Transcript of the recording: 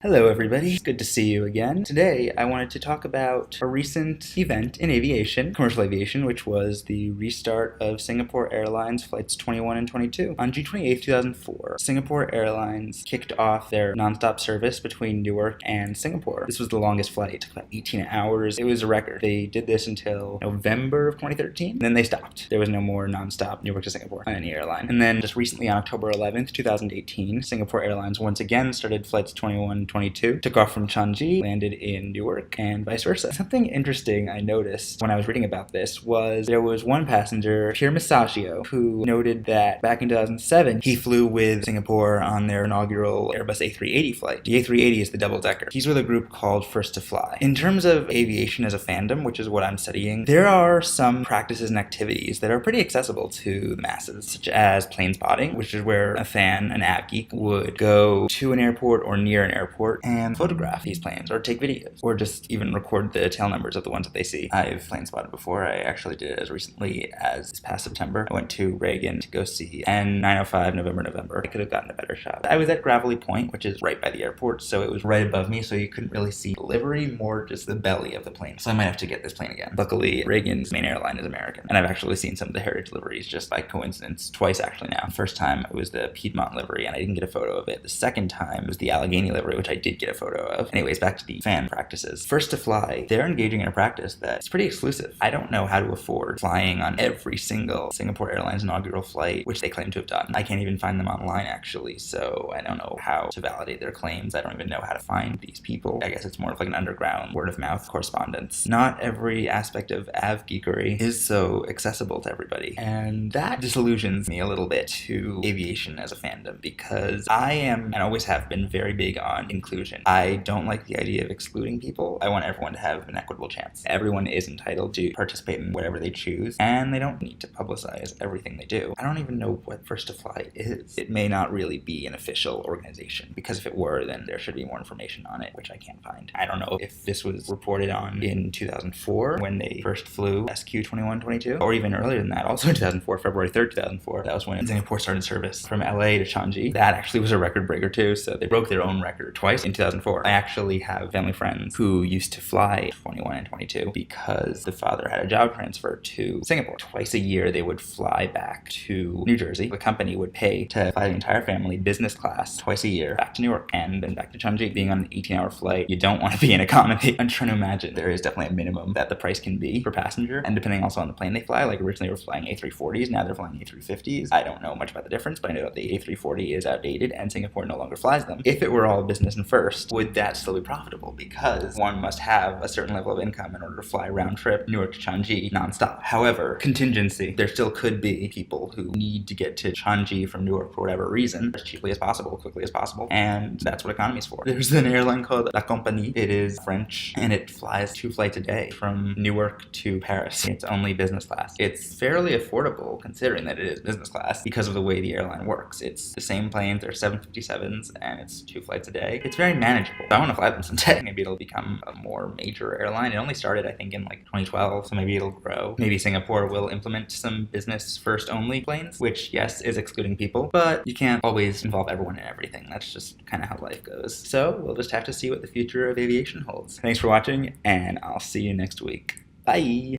Hello everybody, it's good to see you again. Today I wanted to talk about a recent event in aviation, commercial aviation, which was the restart of Singapore Airlines flights 21 and 22. On June 28, 2004, Singapore Airlines kicked off their nonstop service between Newark and Singapore. This was the longest flight, it took about 18 hours. It was a record. They did this until November of 2013, then they stopped. There was no more nonstop Newark to Singapore on any airline. And then just recently on October 11th, 2018, Singapore Airlines once again started flights 21 22, took off from Changi, landed in Newark, and vice versa. Something interesting I noticed when I was reading about this was there was one passenger, Pierre Massaggio, who noted that back in 2007, he flew with Singapore on their inaugural Airbus A380 flight. The A380 is the double-decker. He's with a group called First to Fly. In terms of aviation as a fandom, which is what I'm studying, there are some practices and activities that are pretty accessible to the masses, such as plane spotting, which is where a fan, an av geek, would go to an airport or near an airport and photograph these planes or take videos or just even record the tail numbers of the ones that they see. I've plane spotted before. I actually did it as recently as this past September. I went to Reagan to go see N905 November. I could have gotten a better shot. I was at Gravelly Point, which is right by the airport, so it was right above me, so you couldn't really see the livery, more just the belly of the plane. So I might have to get this plane again. Luckily, Reagan's main airline is American, and I've actually seen some of the heritage liveries just by coincidence twice actually now. First time it was the Piedmont livery, and I didn't get a photo of it. The second time it was the Allegheny livery, which I did get a photo of. Anyways, back to the fan practices. First to Fly, they're engaging in a practice that's pretty exclusive. I don't know how to afford flying on every single Singapore Airlines inaugural flight, which they claim to have done. I can't even find them online actually, so I don't know how to validate their claims. I don't even know how to find these people. I guess it's more of like an underground word of mouth correspondence. Not every aspect of av geekery is so accessible to everybody, and that disillusions me a little bit to aviation as a fandom, because I am and always have been very big on inclusion. I don't like the idea of excluding people. I want everyone to have an equitable chance. Everyone is entitled to participate in whatever they choose, and they don't need to publicize everything they do. I don't even know what First to Fly is. It may not really be an official organization, because if it were, then there should be more information on it, which I can't find. I don't know if this was reported on in 2004 when they first flew SQ2122, or even earlier than that, also in 2004, February 3rd, 2004. That was when Singapore started service from LA to Changi. That actually was a record breaker too, so they broke their own record twice in 2004. I actually have family friends who used to fly 21 and 22 because the father had a job transfer to Singapore. Twice a year they would fly back to New Jersey. The company would pay to fly the entire family business class twice a year back to Newark and then back to Changi. Being on an 18-hour flight, you don't want to be in economy. I'm trying to imagine there is definitely a minimum that the price can be per passenger, and depending also on the plane they fly. Like originally they were flying A340s, now they're flying A350s. I don't know much about the difference, but I know that the A340 is outdated and Singapore no longer flies them. If it were all business and first, would that still be profitable? Because one must have a certain level of income in order to fly round trip Newark to Changi nonstop. However, contingency, there still could be people who need to get to Changi from Newark for whatever reason as cheaply as possible, quickly as possible, and that's what economy is for. There's an airline called La Compagnie. It is French, and it flies 2 flights a day from Newark to Paris. It's only business class. It's fairly affordable considering that it is business class because of the way the airline works. It's the same planes, they're 757s, and it's 2 flights a day. It's very manageable. I want to fly them someday. Maybe it'll become a more major airline. It only started, I think, in like 2012, so maybe it'll grow. Maybe Singapore will implement some business first only planes, which, yes, is excluding people, but you can't always involve everyone in everything. That's just kind of how life goes. So we'll just have to see what the future of aviation holds. Thanks for watching, and I'll see you next week. Bye!